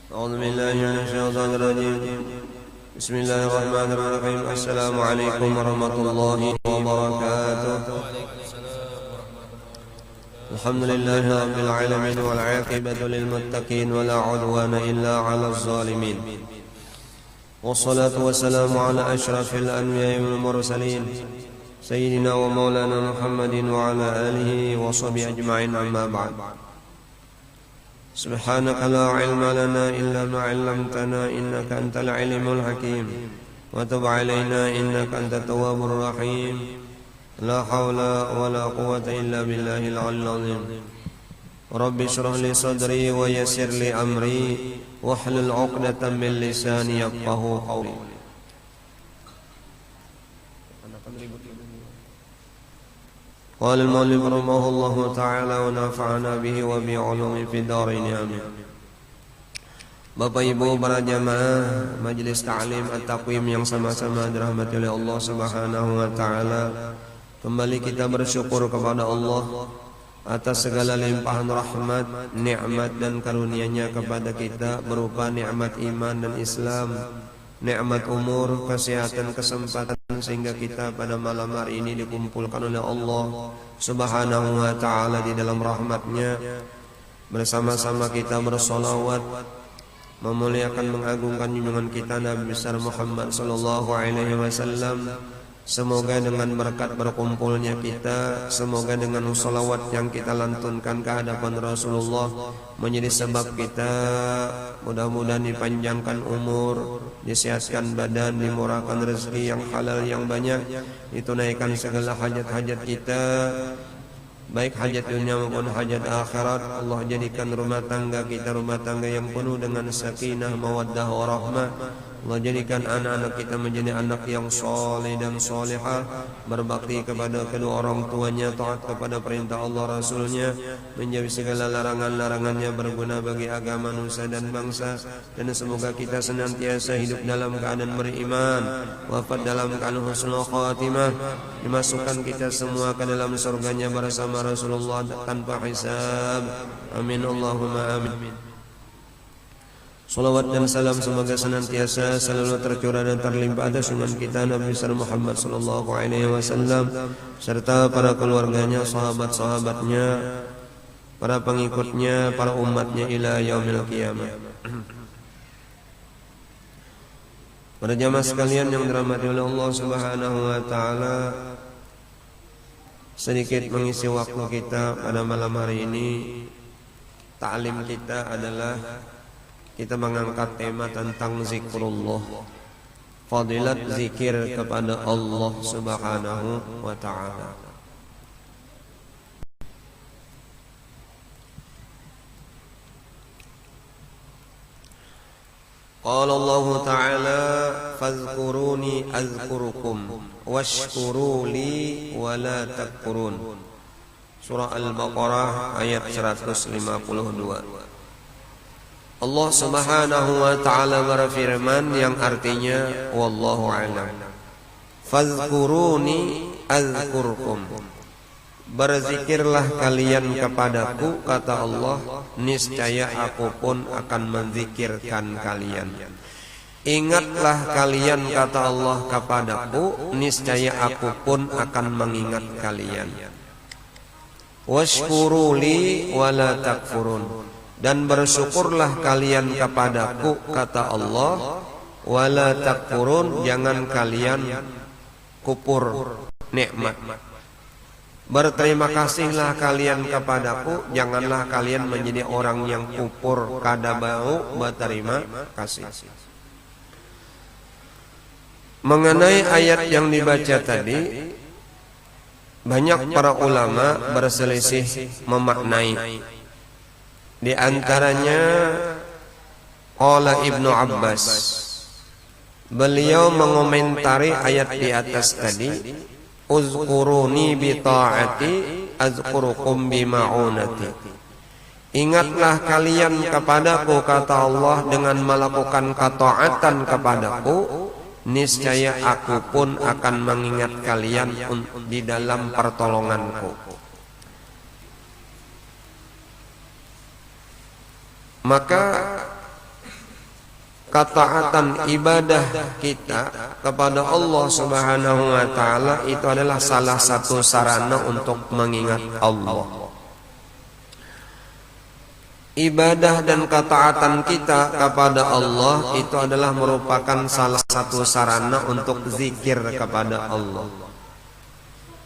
أعوذ بالله من الشيطان الرجيم. بسم الله الرحمن الرحيم. السلام عليكم ورحمة الله وبركاته. الحمد لله رب العالمين والعاقبة للمتقين ولا عدوان إلا على الظالمين، والصلاة والسلام على أشرف الأنبياء والمرسلين سيدنا ومولانا محمد وعلى آله وصحبه أجمعين. أما بعد، سبحانك لا علم لنا إلا ما علمتنا إنك أنت العليم الحكيم، وتب علينا إنك أنت التواب الرحيم. لا حول ولا قوة إلا بالله العلي العظيم. رب اشرح لي صدري ويسر لي أمري واحلل عقدة من لساني يفقهوا قولي. قال المؤلف رحمه الله تعالى ونفعنا به وبعلومه في الدارين آمين. Bapak Ibu para jamaah Majelis Ta'lim At-Taqwim yang sama-sama dirahmati oleh Allah Subhanahu wa taala, kembali kita bersyukur kepada Allah atas segala limpahan rahmat, nikmat dan karunia-Nya kepada kita berupa nikmat iman dan Islam, nikmat umur, kesehatan, kesempatan, sehingga kita pada malam hari ini dikumpulkan oleh Allah Subhanahu wa taala di dalam rahmatnya. Bersama-sama kita bersolawat memuliakan mengagungkan junjungan kita Nabi besar Muhammad sallallahu alaihi wasallam. Semoga dengan berkat berkumpulnya kita, semoga dengan sholawat yang kita lantunkan ke hadapan Rasulullah menjadi sebab kita mudah-mudahan dipanjangkan umur, disehatkan badan, dimurahkan rezeki yang halal yang banyak, ditunaikan segala hajat-hajat kita, baik hajat dunia maupun hajat akhirat. Allah jadikan rumah tangga kita rumah tangga yang penuh dengan sakinah, mawaddah, warahmah. Allah jadikan anak-anak kita menjadi anak yang soleh dan solehah, berbakti kepada kedua orang tuanya, taat kepada perintah Allah Rasulnya, menjauhi segala larangan-larangannya, berguna bagi agama, nusa dan bangsa. Dan semoga kita senantiasa hidup dalam keadaan beriman, wafat dalam keadaan husnul khatimah, dimasukkan kita semua ke dalam surganya bersama Rasulullah tanpa hisab. Amin Allahumma amin. Salawat dan salam semoga senantiasa selalu tercurah dan terlimpah atas junjungan kita Nabi besar Muhammad sallallahu alaihi wasallam serta para keluarganya, sahabat-sahabatnya, para pengikutnya, para umatnya ila yaumil qiyamah. Para jamaah sekalian yang dirahmati oleh Allah Subhanahu wa taala, sedikit mengisi waktu kita pada malam hari ini. Ta'lim kita adalah kita mengangkat tema tentang zikrullah, fadilat zikir kepada Allah Subhanahu wa taala. Qala Allah taala fadhkuruni azkurukum washkuruli wa la takfurun. Surah Al-Baqarah ayat 152. Allah Subhanahu wa taala berfirman yang artinya wallahu a'lam. Fadhkuruni azkurkum. Berzikirlah kalian kepadaku, kata Allah, niscaya aku pun akan menzikirkan kalian. Ingatlah kalian, kata Allah, kepadaku, niscaya aku pun akan mengingat kalian. Washkuruli wala takfurun. Dan bersyukurlah kalian kepadaku, kata Allah, wala takfurun, jangan kalian kufur nikmat. Berterima kasihlah kalian kepadaku, janganlah kalian menjadi orang yang kufur kada mau berterima kasih. Mengenai ayat yang dibaca tadi, banyak para ulama berselisih memaknai. Di antaranya qala Ibnu Abbas, beliau mengomentari ayat di atas tadi, uzkuruni bi ta'ati azkurukum bi ma'unati. Ingatlah kalian kepadaku, kata Allah, dengan melakukan ketaatan kepadaku, niscaya aku pun akan mengingat kalian di dalam pertolonganku. Maka ketaatan ibadah kita kepada Allah Subhanahu wa taala itu adalah salah satu sarana untuk mengingat Allah. Ibadah dan ketaatan kita kepada Allah itu adalah merupakan salah satu sarana untuk zikir kepada Allah.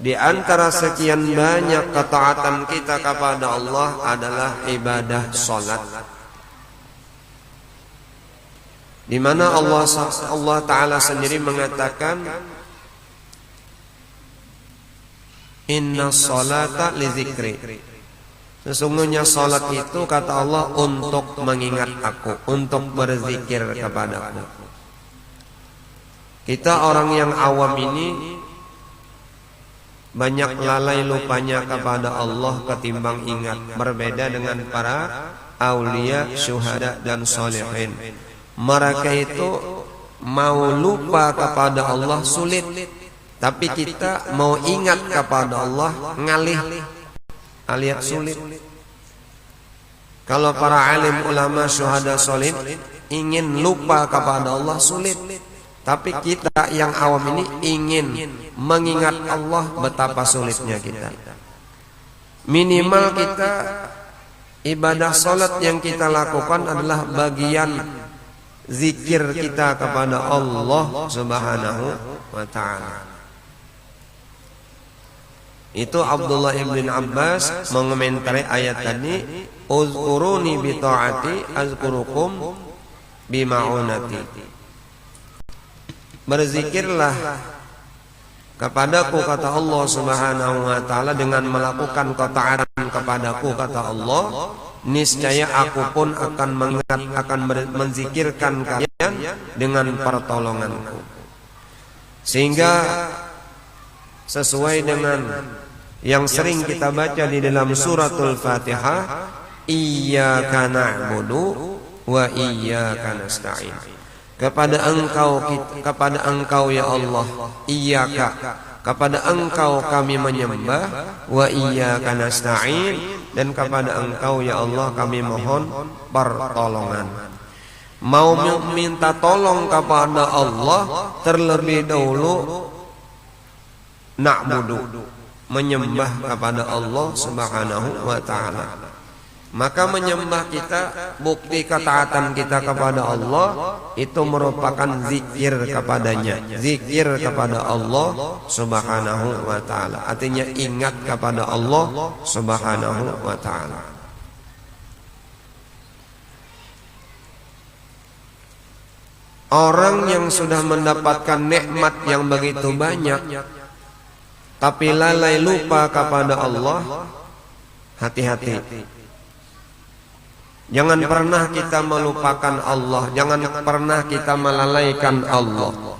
Di antara sekian banyak ketaatan kita kepada Allah adalah ibadah salat, di mana Allah Ta'ala sendiri mengatakan, inna salata li zikri. Sesungguhnya salat itu kata Allah untuk mengingat aku, untuk berzikir kepadaku. Kita orang yang awam ini banyak lalai lupanya kepada Allah ketimbang ingat. Berbeda dengan para aulia, syuhada dan sholihin. Mereka itu mau lupa kepada Allah sulit, tapi kita mau ingat kepada Allah ngalih alias sulit. Kalau para alim ulama syuhada sholihin ingin lupa kepada Allah sulit, tapi kita yang awam ini ingin mengingat Allah, betapa sulitnya kita. Minimal kita ibadah salat yang kita lakukan adalah bagian zikir kita kepada Allah Subhanahu wa ta'ala. Itu Abdullah ibn Abbas mengomentari ayat tadi, uzkuruni bi ta'ati azkurukum bi ma'unati. Berzikirlah kepadaku kata Allah Subhanahu wa taala dengan melakukan ketaatan kepadaku kata Allah, niscaya aku pun akan mengingat, akan menzikirkan kalian dengan pertolonganku. Sehingga sesuai dengan yang sering kita baca di dalam suratul Fatihah, iyyaka na'budu wa iyyaka nasta'in. Kepada engkau ya Allah, iyyaka, kepada engkau kami menyembah, wa iyyaka nasta'in, dan kepada engkau ya Allah kami mohon pertolongan. Mau minta tolong kepada Allah terlebih dahulu na'budu, menyembah kepada Allah Subhanahu wa ta'ala. Maka menyembah kita, bukti ketaatan kita kepada Allah, itu merupakan zikir kepadanya, zikir kepada Allah Subhanahu wa ta'ala. Artinya ingat kepada Allah Subhanahu wa ta'ala. Orang yang sudah mendapatkan nikmat yang begitu banyak tapi lalai lupa kepada Allah, hati-hati. Jangan pernah kita melupakan Allah, jangan pernah kita melalaikan Allah.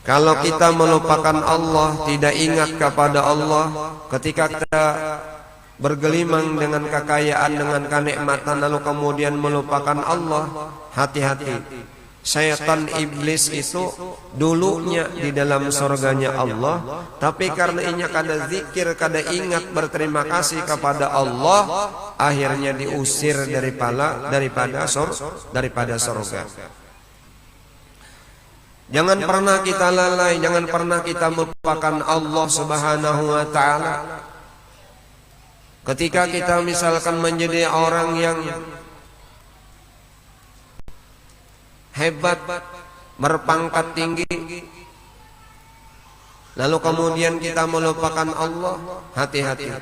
Kalau kita melupakan Allah, tidak ingat kepada Allah, ketika kita bergelimang dengan kekayaan, dengan kenikmatan, lalu kemudian melupakan Allah, hati-hati. Syaitan iblis itu dulunya di dalam surganya Allah, tapi karena inya kada zikir, kada ingat berterima kasih kepada Allah, akhirnya diusir daripada surga. Jangan pernah kita lalai, jangan pernah kita melupakan Allah Subhanahu wa ta'ala. Ketika kita misalkan menjadi orang yang hebat, berpangkat tinggi, lalu kemudian kita melupakan Allah, hati-hati.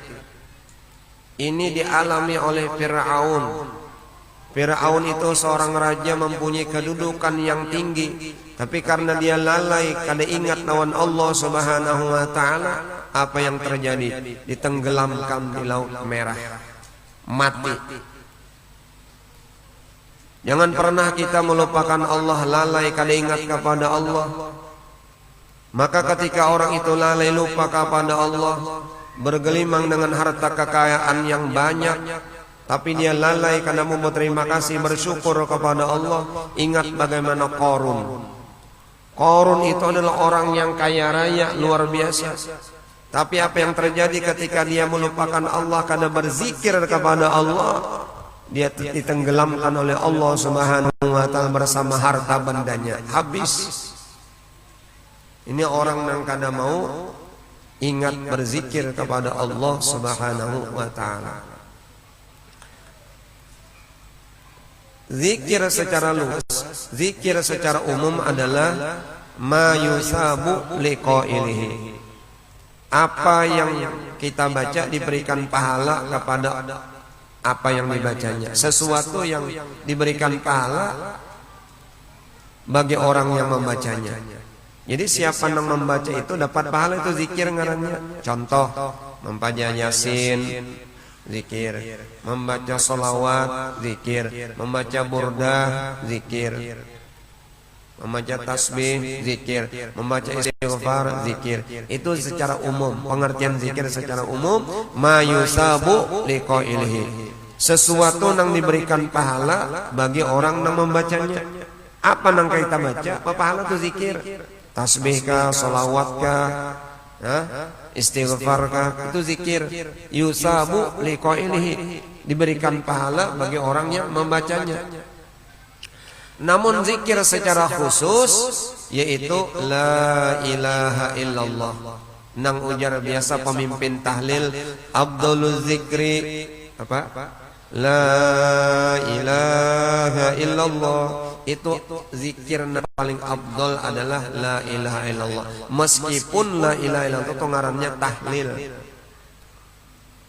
Ini dialami oleh Fir'aun. Fir'aun itu seorang raja mempunyai kedudukan yang tinggi, tapi karena dia lalai, kada ingat lawan Allah Subhanahu wa ta'ala, apa yang terjadi? Ditenggelamkan di Laut Merah, mati. Jangan pernah kita melupakan Allah, lalai kada ingat kepada Allah. Maka ketika orang itu lalai lupa kepada Allah, bergelimang dengan harta kekayaan yang banyak, tapi dia lalai karena mau berterima kasih, bersyukur kepada Allah. Ingat bagaimana Qarun. Qarun itu adalah orang yang kaya raya luar biasa. Tapi apa yang terjadi ketika dia melupakan Allah karena berzikir kepada Allah? dia ditenggelamkan oleh Allah Subhanahu wa taala bersama harta bendanya, habis. Ini orang yang kada mau ingat berzikir kepada Allah Subhanahu wa taala. Zikir secara luas, zikir secara umum adalah ma yusabu liqailihi. Apa yang kita baca diberikan pahala kepada apa yang dibacanya. Sesuatu yang diberikan pahala bagi orang yang membacanya. Jadi siapa yang membaca itu dapat pahala, itu zikir ngarannya. Contoh, membaca Yasin, zikir. Membaca sholawat, zikir. Membaca burdah, zikir. Membaca tasbih, zikir. Membaca istighfar, zikir. Itu secara umum. Pengertian zikir secara umum, ma yusabu liqailihi. Sesuatu yang diberikan pahala bagi orang yang membacanya. Apa yang kita baca? Apa pahala itu zikir? Tasbih kah, sholawat kah, istighfar kah, itu zikir. Yusabu liqailihi, diberikan pahala bagi orang yang membacanya. Namun zikir secara khusus yaitu la ilaha illallah. Nang ujar biasa pemimpin tahlil, Abdul zikri apa? La ilaha illallah. Itu zikir yang paling abdul adalah la ilaha illallah. Meskipun la ilaha illallah itu ngarannya tahlil,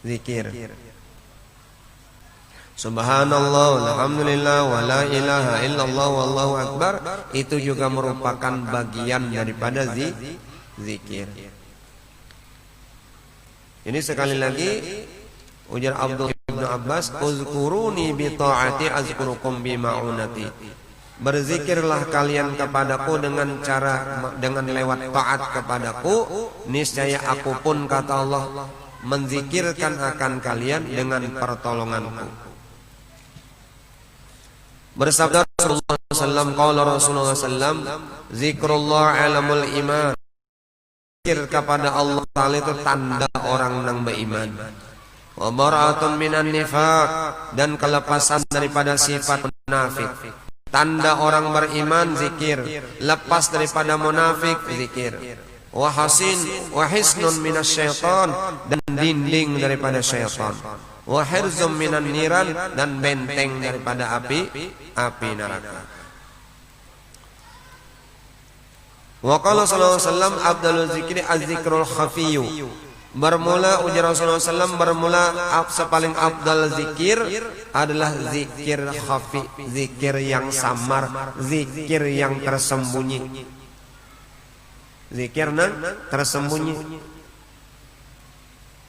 zikir. Subhanallah, alhamdulillah, wa la ilaha illallah, wallahu akbar. Itu juga merupakan bagian daripada zikir. Ini sekali lagi ujar Abdul Ibn Abbas, uzkuruni bi ta'ati azkurukum bi ma'unati. Berzikirlah kalian kepadaku dengan lewat taat kepadaku, niscaya aku pun, kata Allah, menzikirkan akan kalian dengan pertolonganku. Bersabda Rasulullah SAW, qala Rasulullah SAW, zikrullah alamul iman. Zikir kepada Allah Ta'ala itu tanda orang yang beriman. Wa bara'atun minan nifaq, dan kelepasan daripada sifat munafik. Tanda orang beriman zikir, lepas daripada munafik zikir. Wa hisnun minasyaitan, dan dinding daripada syaitan. Wa hirzum minan niran, dan benteng daripada api neraka. Wa qala sallallahu alaihi wasallam, afdalul zikri az-zikrul khafiyyu. Bermula ujar Rasulullah SAW, bermula sepaling abdal zikir adalah zikir khafi, zikir yang samar, zikir yang tersembunyi. Zikir nang tersembunyi.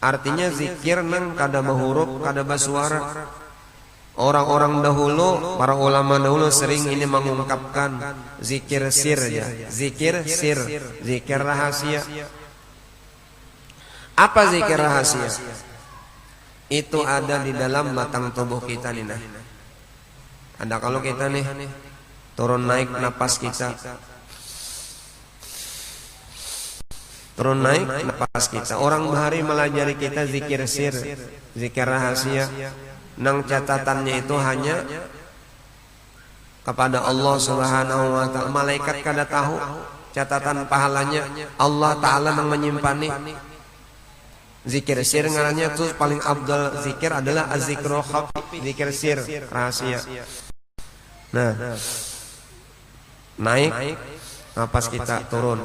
Artinya zikir nang kada bahuruf, kada basuara. Orang-orang dahulu, para ulama dahulu sering ini mengungkapkan zikir sir ya, zikir sir, zikir rahasia. Apa zikir rahasia? Itu ada di dalam batang tubuh kita nih. Ada kalau kita nih turun naik napas kita, turun naik napas kita. Orang bahari melajari kita zikir sir, zikir rahasia. Nang catatannya itu hanya kepada Allah Subhanahu wa taala. Malaikat kada tahu catatan pahalanya. Allah Taala yang menyimpannya. Zikir sir ngarannya tuh paling abdul zikir adalah az-zikrul khafi, zikir sir rahasia. Nah, naik napas kita, turun,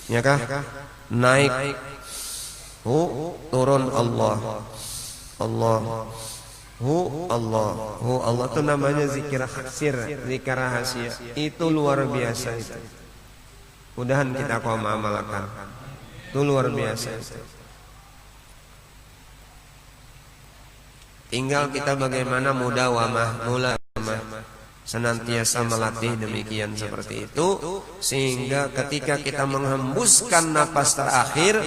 ya kah? Naik, turun, Allah, Allah, Allah, Allah itu namanya zikir sir, zikir rahasia. Itu luar biasa itu. Mudahan kita kau mengamalkan. Itu luar biasa. Tinggal kita bagaimana mudawamah, senantiasa melatih demikian seperti itu, sehingga ketika kita menghembuskan napas terakhir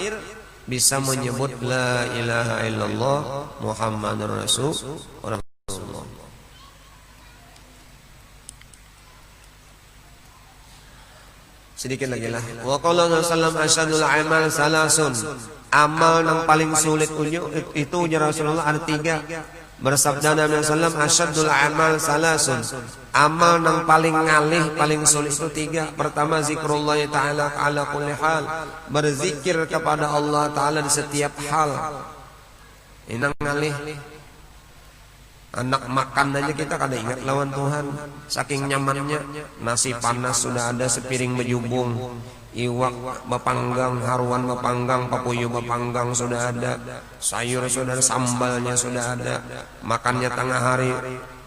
bisa menyebut la ilaha illallah Muhammadur Rasulullah. Sedikit lagi lah. Wa qala sallallahu asyadul amal salasun. Amal yang paling sulit itu ujar Rasulullah ada 3. Bersabda Nabi sallallahu alaihi wasallam, asyadul amal salasun. Amal nang paling ngalih, paling sulit itu 3. Pertama, zikrullah ta'ala ala kulli hal. Berzikir kepada Allah Ta'ala di setiap hal. Ini ngalih. Anak makan aja kita kada ingat lawan Tuhan. Saking nyamannya. Nasi panas sudah ada, sepiring berjubung. Iwak bapanggang, haruan bapanggang, papuyu bapanggang sudah ada. Sayur sudah ada, sambalnya sudah ada. Makannya tengah hari,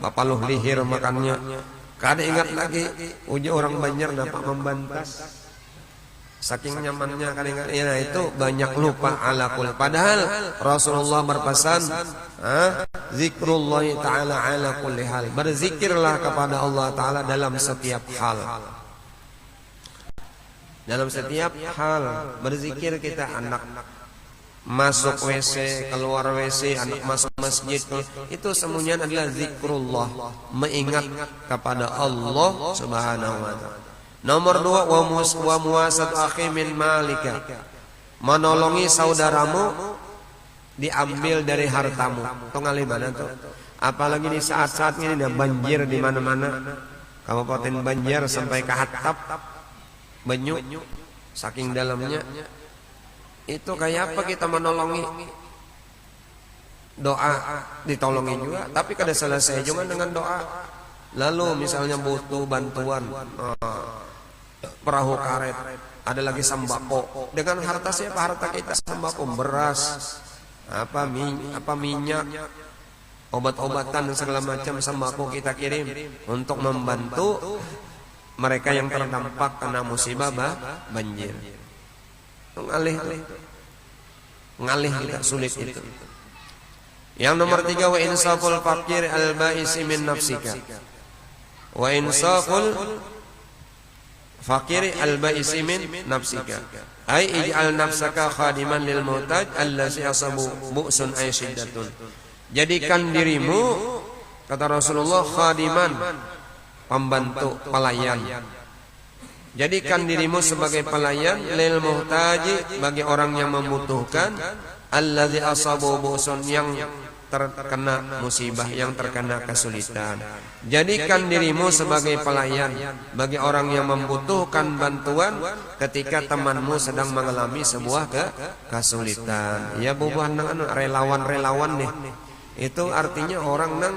bapaluh lihir makannya. Kada ingat lagi. Uji orang Banjar dapat membantas. Saking nyamannya kada ingat. Ya, itu banyak lupa ala kul. Padahal Rasulullah berpesan, zikrullah ta'ala ala kulli hal. Berzikirlah kepada Allah Ta'ala dalam setiap hal. Dalam setiap hal berzikir kita. Anak masuk WC, keluar WC, anak masuk masjid, itu semuanya adalah zikrullah, mengingat kepada Allah Subhanahu wa ta'ala. Nomor 2, wa muwasat akhi min malika. Menolongi saudaramu diambil dari hartamu. Itu ngalih mana tuh? Apalagi di saat-saat ini ada banjir di mana-mana. Kabupaten Banjar sampai ke Hatap, Banyu, saking dalamnya. Itu kayak apa kita menolongi? Doa ditolongi juga, tapi kada selesai cuma dengan doa. Lalu misalnya butuh bantuan perahu karet, ada lagi sembako. Dengan harta siapa? Harta kita. Sembako, beras, minyak, obat-obatan dan segala macam sembako kita kirim untuk membantu mereka yang terdampak kena musibah banjir. Ngalih kita sulit itu. Yang nomor 3, wa insaful fakir al-ba'isi min nafsika. Wa insaful fakir al-ba'isi min nafsika. Ai ij'al nafsaka khadiman lil muhtaj allazi asabu bu'sun ay shiddatun. Jadikan dirimu, kata Rasulullah, khadiman, pembantu, pelayan. Jadikan dirimu sebagai pelayan lil muhtaji, bagi orang yang membutuhkan, allazi asabu bu'sun, yang terkena musibah, yang terkena kesulitan. Jadikan dirimu sebagai pelayan bagi orang yang membutuhkan bantuan ketika temanmu sedang mengalami sebuah kesulitan. Ya bubuhan relawan-relawan nih. Itu artinya orang nang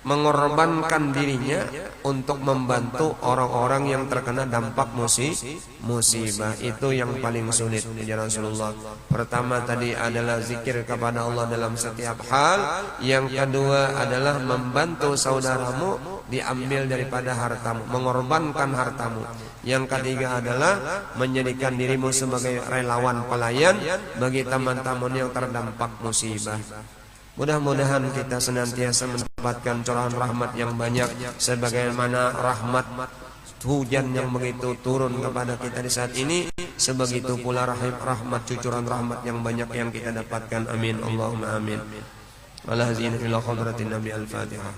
mengorbankan dirinya untuk membantu orang-orang yang terkena dampak musibah. Itu yang paling sulit di Rasulullah. Pertama tadi adalah zikir kepada Allah dalam setiap hal. Yang kedua adalah membantu saudaramu diambil daripada hartamu, mengorbankan hartamu. Yang ketiga adalah menjadikan dirimu sebagai relawan pelayan bagi teman-teman yang terdampak musibah. Mudah-mudahan kita senantiasa mendapatkan curahan rahmat yang banyak, sebagaimana rahmat hujan yang begitu turun kepada kita di saat ini, sebegitu pula rahmat cucuran rahmat yang banyak yang kita dapatkan. Amin Allahumma amin. Alhamdulillah ila hadratin Nabi al-Fatihah.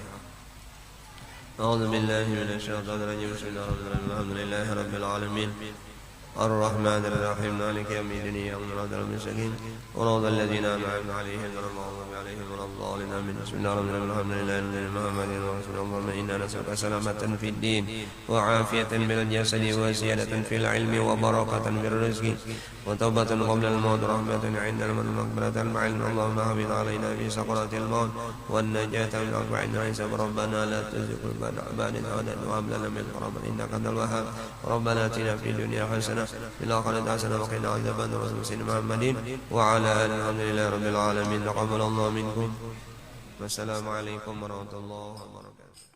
A'udzu billahi minasy syaithanir rajim. Bismillahirrahmanirrahim. Alhamdulillahi rabbil alamin. الرحمن الرحيم مالك يوم الدين إياك نعبد وإياك نستعين صراط الذين أنعمت عليهم غير المغضوب عليهم ولا الضالين آمين. بسم الله الرحمن الرحيم الحمد لله محمد رسول الله إنا نسألك سلامة في الدين وعافية بالجسد وزيادة في العلم وبركة في الرزق وتوبة قبل الموت ورحمة عند الموت ومغفرة مع العلم. اللهم حافظ علينا في سكرات الموت والنجاة من أربع حساب. ربنا لا تزغ قلوبنا بعد إذ هديتنا وهب لنا من لدنك رحمة إنك أنت الوهاب. ربنا آتنا في الدنيا حسنة في الآخرة حسنة وقنا عذاب النار. سيدنا محمد وعلى آله. الحمد لله رب العالمين. تقبل الله منكم. والسلام عليكم ورحمة الله وبركاته.